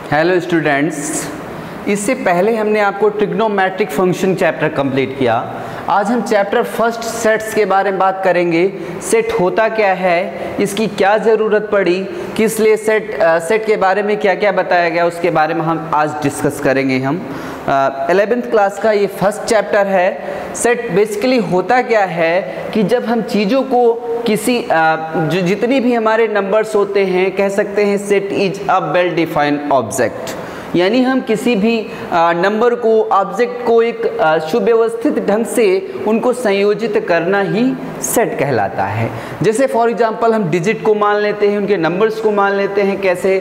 Hello students, इससे पहले हमने आपको ट्रिग्नोमेट्रिक फंक्शन चैप्टर कंप्लीट किया। आज हम चैप्टर फर्स्ट सेट्स के बारे में बात करेंगे। सेट होता क्या है, इसकी क्या ज़रूरत पड़ी, किस लिए सेट के बारे में क्या क्या बताया गया, उसके बारे में हम आज डिस्कस करेंगे। हम 11th क्लास का ये फर्स्ट चैप्टर है। सेट बेसिकली होता क्या है कि जब हम चीज़ों को किसी जो जितनी भी हमारे नंबर्स होते हैं, कह सकते हैं set is a well defined object, यानी हम किसी भी नंबर को, ऑब्जेक्ट को एक सुव्यवस्थित ढंग से उनको संयोजित करना ही सेट कहलाता है। जैसे फॉर एग्जांपल हम डिजिट को मान लेते हैं, उनके नंबर्स को मान लेते हैं। कैसे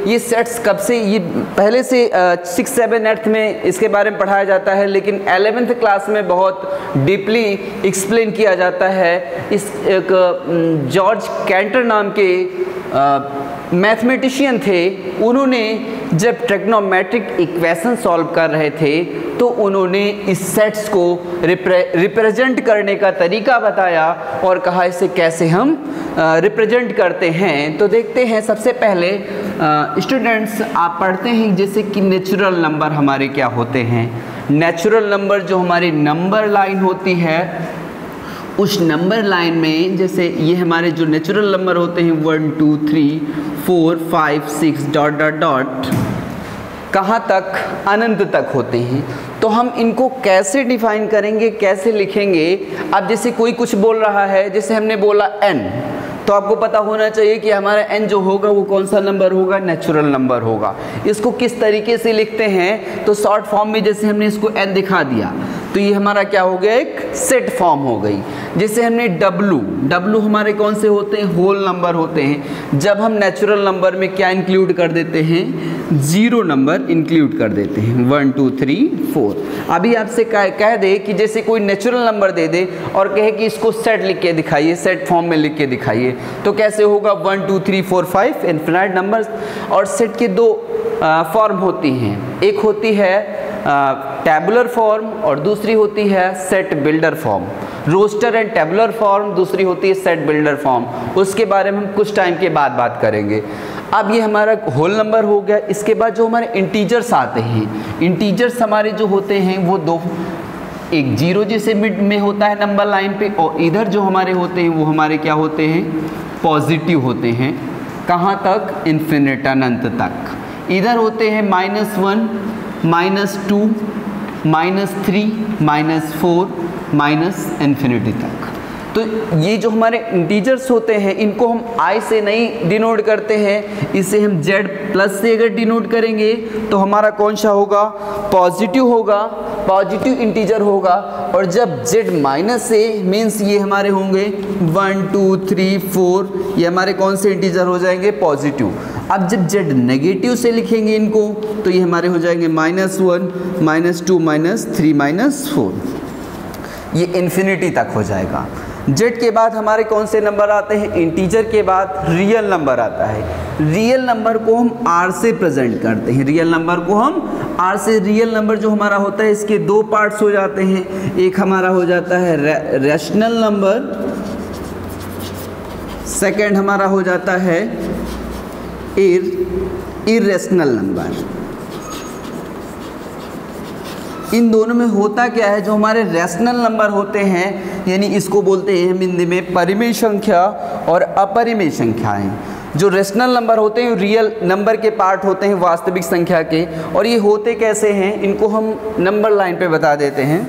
ये सेट्स कब से, ये पहले से 6, 7, 8 में इसके बारे में पढ़ाया जाता है, लेकिन 11th क्लास में बहुत डीपली एक्सप्लेन किया जाता है। इस एक जॉर्ज कैंटर नाम के मैथमेटिशियन थे, उन्होंने जब ट्रिग्नोमेट्रिक इक्वेशन सॉल्व कर रहे थे तो उन्होंने इस सेट्स को रिप्रेजेंट करने का तरीका बताया और कहा इसे कैसे हम रिप्रेजेंट करते हैं। तो देखते हैं, सबसे पहले स्टूडेंट्स आप पढ़ते हैं जैसे कि नेचुरल नंबर हमारे क्या होते हैं। नेचुरल नंबर जो हमारी नंबर लाइन होती है, उस नंबर लाइन में जैसे ये हमारे जो नेचुरल नंबर होते हैं 1 2 3 4 5 6 डॉट डॉट डॉट कहाँ तक, अनंत तक होते हैं। तो हम इनको कैसे डिफाइन करेंगे, कैसे लिखेंगे। अब जैसे कोई कुछ बोल रहा है, जैसे हमने बोला n, तो आपको पता होना चाहिए कि हमारा n जो होगा वो कौन सा नंबर होगा, नेचुरल नंबर होगा। इसको किस तरीके से लिखते हैं, तो शॉर्ट फॉर्म में जैसे हमने इसको n दिखा दिया तो ये हमारा क्या हो गया, एक सेट फॉर्म हो गई। जैसे हमने w हमारे कौन से होते हैं, होल नंबर होते हैं। जब हम नेचुरल नंबर में क्या इंक्लूड कर देते हैं, 0 नंबर इंक्लूड कर देते हैं, 1 2 3 4। अभी आपसे कह दे कि जैसे कोई नेचुरल नंबर दे दे और कहे कि इसको सेट लिख के दिखाइए, सेट फॉर्म में लिख के दिखाइए, तो कैसे होगा, 1 2 3 4 5 इनफिनाइट नंबर्स। और सेट के दो फॉर्म होती हैं, एक होती है टैबुलर फॉर्म और दूसरी होती है set builder form. Roster and tabular form, दूसरी होती है सेट बिल्डर फॉर्म। उसके बारे में हम कुछ टाइम के बाद बात करेंगे। अब ये हमारा होल नंबर हो गया। इसके बाद जो हमारे इंटीजर्स आते हैं, इंटीजर्स हमारे जो होते हैं वो दो, एक 0 जैसे मिड में होता है नंबर लाइन पे, और इधर जो हमारे होते हैं वो हमारे क्या होते हैं, पॉजिटिव होते हैं। कहाँ तक, इन्फिनिट, अनंत तक। इधर होते हैं -1 -2 -3 -4 इन्फिनिटी तक। तो ये जो हमारे इंटीजर्स होते हैं इनको हम i से नहीं डिनोट करते हैं, इसे हम z प्लस से अगर डिनोट करेंगे तो हमारा कौन सा होगा, पॉजिटिव होगा, पॉजिटिव इंटीजर होगा। और जब z माइनस से मीन्स ये हमारे होंगे 1 2 3 4, ये हमारे कौन से इंटीजर हो जाएंगे, पॉजिटिव। अब जब z नेगेटिव से लिखेंगे इनको तो ये हमारे हो जाएंगे -1 -2 -3 -4, ये इन्फिनिटी तक हो जाएगा। z के बाद हमारे कौन से नंबर आते हैं, इंटीजर के बाद रियल नंबर आता है। रियल नंबर को हम r से प्रेजेंट करते हैं, रियल नंबर को हम r से। रियल नंबर जो हमारा होता है इसके दो पार्ट्स हो जाते हैं, एक हमारा हो जाता है रैशनल नंबर, सेकंड हमारा हो जाता है इर्रेशनल नंबर। इन दोनों में होता क्या है, जो हमारे रैशनल नंबर होते हैं, यानी इसको बोलते हैं हम हिंदी में परिमेय संख्या और अपरिमेय संख्याएं। जो रैशनल नंबर होते हैं रियल नंबर के पार्ट होते हैं वास्तविक संख्या के। और ये होते कैसे हैं, इनको हम नंबर लाइन पे बता देते हैं।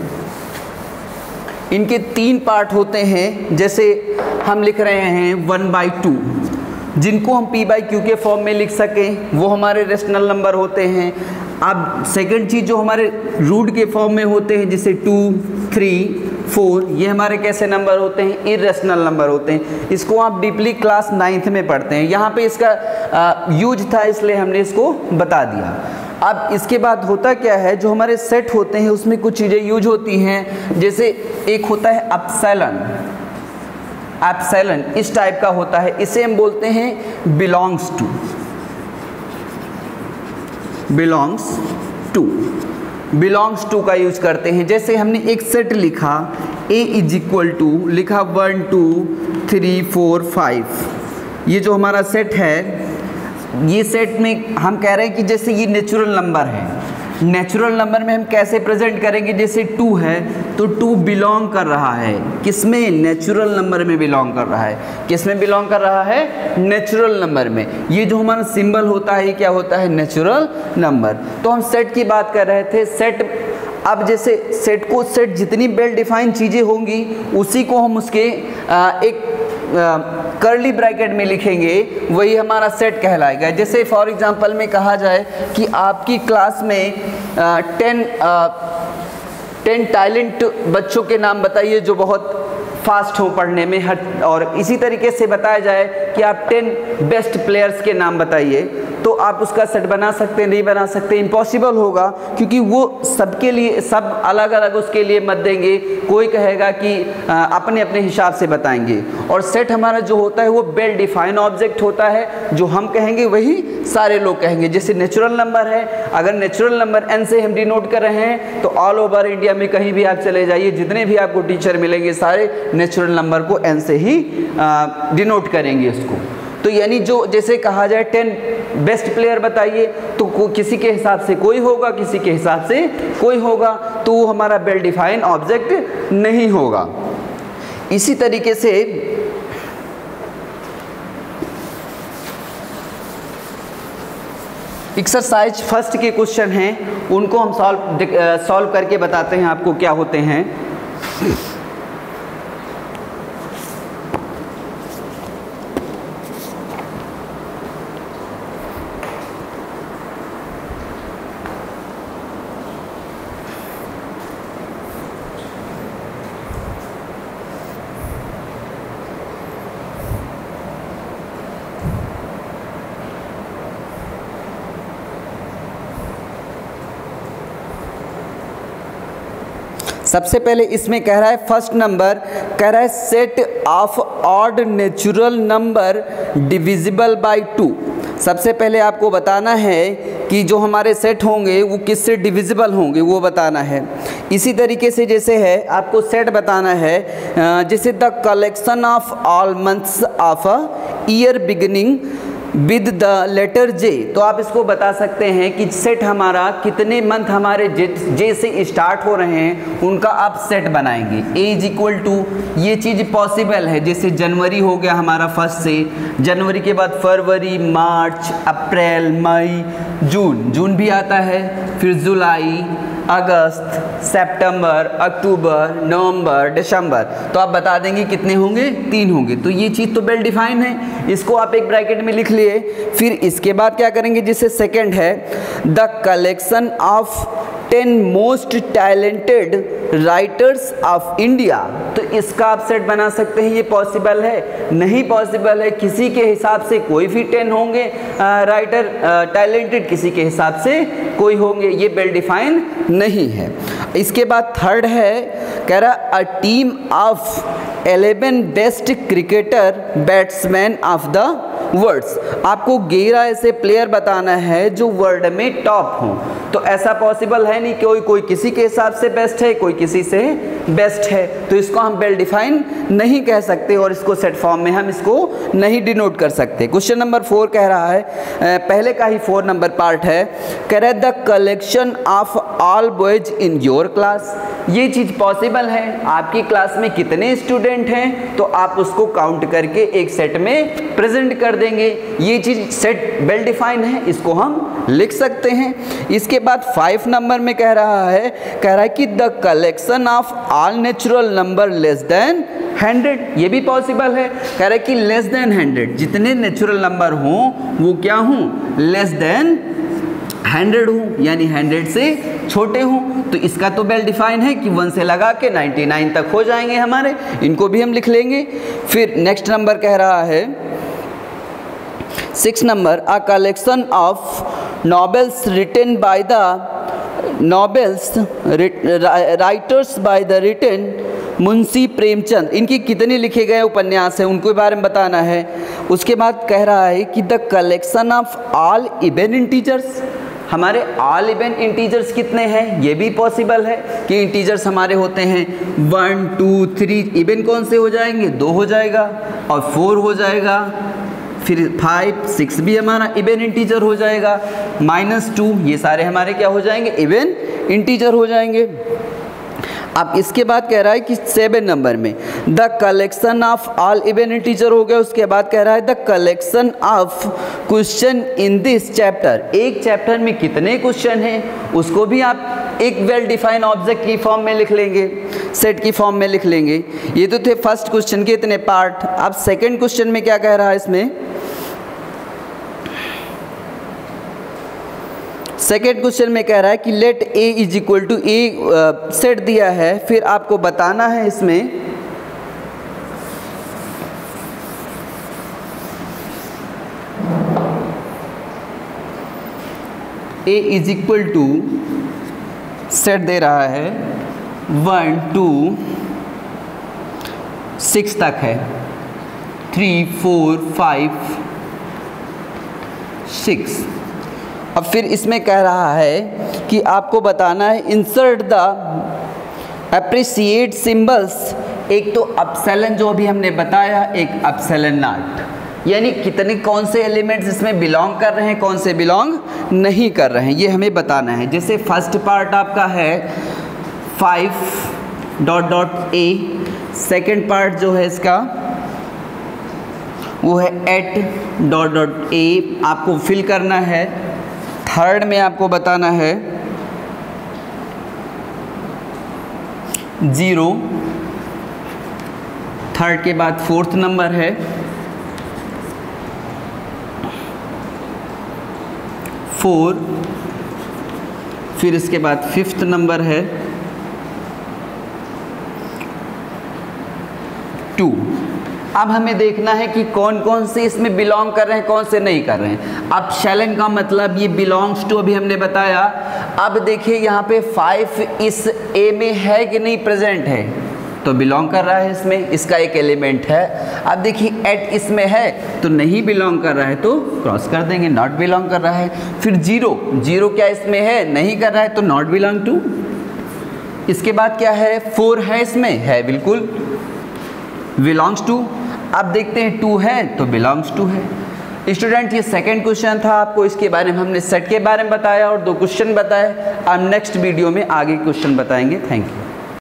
इनके 3 पार्ट होते हैं, जैसे हम लिख रहे हैं 1/2, जिनको हम p/q के फॉर्म में लिख सकें, वो हमारे रैशनल नंबर होते हैं। अब सेकंड चीज़ जो हमारे रूट के फॉर्म में होते हैं, जैसे 2 3 4, ये हमारे कैसे नंबर होते हैं, इर्रेशनल नंबर होते हैं। इसको आप डीपली क्लास 9th में पढ़ते हैं, यहाँ पे इसका यूज था इसलिए हमने इसको बता दिया। अब इसके बाद होता क्या है, जो हमारे सेट होते हैं उसमें कुछ चीज़ें यूज होती हैं। जैसे एक होता है एप्सिलॉन, एप्सिलॉन इस टाइप का होता है, इसे हम बोलते हैं बिलोंग्स टू का यूज करते हैं। जैसे हमने एक सेट लिखा a = लिखा 1 2 3 4 5, ये जो हमारा सेट है ये सेट में हम कह रहे हैं कि जैसे ये नेचुरल नंबर है, नेचुरल नंबर में हम कैसे प्रेजेंट करेंगे, जैसे 2 है तो 2 बिलोंग कर रहा है किसमें, नेचुरल नंबर में बिलोंग कर रहा है। किसमें बिलोंग कर रहा है, नेचुरल नंबर में। ये जो हमारा सिंबल होता है ये क्या होता है, नेचुरल नंबर। तो हम सेट की बात कर रहे थे। सेट, अब जैसे सेट जितनी वेल डिफाइंड चीज़ें होंगी उसी को हम उसके एक कर्ली ब्रैकेट में लिखेंगे, वही हमारा सेट कहलाएगा। जैसे फॉर एग्जांपल में कहा जाए कि आपकी क्लास में 10 टैलेंट बच्चों के नाम बताइए जो बहुत फास्ट हो पढ़ने में, और इसी तरीके से बताया जाए कि आप 10 बेस्ट प्लेयर्स के नाम बताइए, तो आप उसका सेट बना सकते हैं, नहीं बना सकते, इम्पॉसिबल होगा, क्योंकि वो सबके लिए सब अलग अलग उसके लिए मत देंगे। कोई कहेगा कि अपने अपने हिसाब से बताएंगे। और सेट हमारा जो होता है वो वेल डिफाइन ऑब्जेक्ट होता है, जो हम कहेंगे वही सारे लोग कहेंगे। जैसे नेचुरल नंबर है, अगर नेचुरल नंबर n से हम डिनोट कर रहे हैं तो ऑल ओवर इंडिया में कहीं भी आप चले जाइए, जितने भी आपको टीचर मिलेंगे सारे नेचुरल नंबर को n से ही डिनोट करेंगे इसको। तो यानी जो जैसे कहा जाए 10 बेस्ट प्लेयर बताइए, तो किसी के हिसाब से कोई होगा, किसी के हिसाब से कोई होगा, तो वो हमारा वेल डिफाइंड ऑब्जेक्ट नहीं होगा। इसी तरीके से एक्सरसाइज फर्स्ट के क्वेश्चन हैं, उनको हम सॉल्व करके बताते हैं आपको क्या होते हैं। सबसे पहले इसमें कह रहा है फर्स्ट नंबर, कह रहा है set of odd natural number divisible by 2। सबसे पहले आपको बताना है कि जो हमारे सेट होंगे वो किससे डिविजिबल होंगे वो बताना है। इसी तरीके से जैसे है आपको सेट बताना है, जैसे the collection of all months of a year beginning with the letter J. तो आप इसको बता सकते हैं कि सेट हमारा कितने मंथ हमारे जे से स्टार्ट हो रहे हैं उनका आप सेट बनाएंगे। ए इज इक्वल टू, ये चीज़ पॉसिबल है, जैसे जनवरी हो गया हमारा फर्स्ट से, जनवरी के बाद फरवरी, मार्च, अप्रैल, मई, जून भी आता है, फिर जुलाई, अगस्त, सितंबर, अक्टूबर, नवंबर, दिसंबर। तो आप बता देंगे कितने होंगे, 3 होंगे। तो ये चीज़ तो वेल डिफाइन है, इसको आप एक ब्रैकेट में लिख लिए। फिर इसके बाद क्या करेंगे, जैसे सेकंड है the collection of 10 most talented writers of India. तो इसका आप सेट बना सकते हैं, ये पॉसिबल है, नहीं पॉसिबल है, किसी के हिसाब से कोई भी 10 होंगे राइटर टैलेंटेड, किसी के हिसाब से कोई होंगे, ये वेल डिफाइन नहीं है। इसके बाद थर्ड है, कह रहा a team of 11 best cricketer batsman of the words. आपको 11 ऐसे प्लेयर बताना है जो वर्ल्ड में टॉप हों। तो ऐसा पॉसिबल है नहीं, कोई किसी के हिसाब से बेस्ट है, कोई किसी से बेस्ट है, तो इसको हम वेल डिफाइन नहीं कह सकते और इसको सेट फॉर्म में हम इसको नहीं डिनोट कर सकते। क्वेश्चन नंबर 4 कह रहा है, पहले का ही 4 नंबर पार्ट है, कह रहा है the collection of all boys in your class. ये चीज़ पॉसिबल है, आपकी क्लास में कितने स्टूडेंट हैं तो आप उसको काउंट करके एक सेट में प्रेजेंट कर देंगे। ये चीज़ सेट वेल डिफाइन है, इसको हम लिख सकते हैं। इसके बाद 5 नंबर में कह रहा है कि the collection of all natural number less than 100। ये भी पॉसिबल है, कह रहा है कि लेस देन 100, जितने नेचुरल नंबर हों वो क्या हों, लेस देन 100 हूँ, यानी 100 से छोटे हूँ। तो इसका तो वेल डिफाइन है कि 1 से लगा के 99 तक हो जाएंगे हमारे, इनको भी हम लिख लेंगे। फिर नेक्स्ट नंबर कह रहा है 6 number, a collection of novels written by the novels writers by the written Munshi Premchand. इनकी कितने लिखे गए उपन्यास हैं उनके बारे में बताना है। उसके बाद कह रहा है कि the collection of all even integers. हमारे ऑल इवन इंटीजर्स कितने हैं, ये भी पॉसिबल है कि इंटीजर्स हमारे होते हैं 1 2 3, इवन कौन से हो जाएंगे, 2 हो जाएगा और 4 हो जाएगा, फिर 5 6 भी हमारा इवन इंटीजर हो जाएगा, -2 ये सारे हमारे क्या हो जाएंगे, इवन इंटीजर हो जाएंगे। अब इसके बाद कह रहा है कि 7 नंबर में the collection of all even integer हो गया, उसके बाद कह रहा है the collection of question in this chapter. एक चैप्टर में कितने क्वेश्चन हैं उसको भी आप एक वेल डिफाइंड ऑब्जेक्ट की फॉर्म में लिख लेंगे, सेट की फॉर्म में लिख लेंगे। ये तो थे फर्स्ट क्वेश्चन के इतने पार्ट। अब सेकेंड क्वेश्चन में क्या कह रहा है, इसमें सेकेंड क्वेश्चन में कह रहा है कि let A is equal to a set दिया है, फिर आपको बताना है इसमें A is equal to set दे रहा है 1 2 6 तक है, 3 4 5 6। अब फिर इसमें कह रहा है कि आपको बताना है इंसर्ट द अप्रिशिएट सिंबल्स। एक तो अपसेलन जो अभी हमने बताया, एक अपसेलन नॉट, यानी कितने कौन से एलिमेंट्स इसमें बिलोंग कर रहे हैं, कौन से बिलोंग नहीं कर रहे हैं, ये हमें बताना है। जैसे फर्स्ट पार्ट आपका है 5 .a, सेकेंड पार्ट जो है इसका वो है 8 .a आपको फिल करना है। थर्ड में आपको बताना है 0, थर्ड के बाद फोर्थ नंबर है 4, फिर इसके बाद फिफ्थ नंबर है 2। अब हमें देखना है कि कौन कौन से इसमें बिलोंग कर रहे हैं, कौन से नहीं कर रहे हैं। अब शैलन का मतलब ये बिलोंग्स टू अभी हमने बताया। अब देखिए यहाँ पे 5 इस ए में है कि नहीं, प्रेजेंट है तो बिलोंग कर रहा है इसमें, इसका एक एलिमेंट है। अब देखिए 8 इसमें है तो नहीं बिलोंग कर रहा है तो क्रॉस कर देंगे, नॉट बिलोंग कर रहा है। फिर 0 क्या इसमें है, नहीं कर रहा है तो नॉट बिलोंग टू। इसके बाद क्या है, 4 है इसमें, है बिल्कुल बिलोंग्स टू। अब देखते हैं 2 है तो बिलोंग्स टू है। स्टूडेंट ये सेकंड क्वेश्चन था, आपको इसके बारे में हमने सेट के बारे में बताया और 2 क्वेश्चन बताए। अब नेक्स्ट वीडियो में आगे क्वेश्चन बताएंगे। Thank you.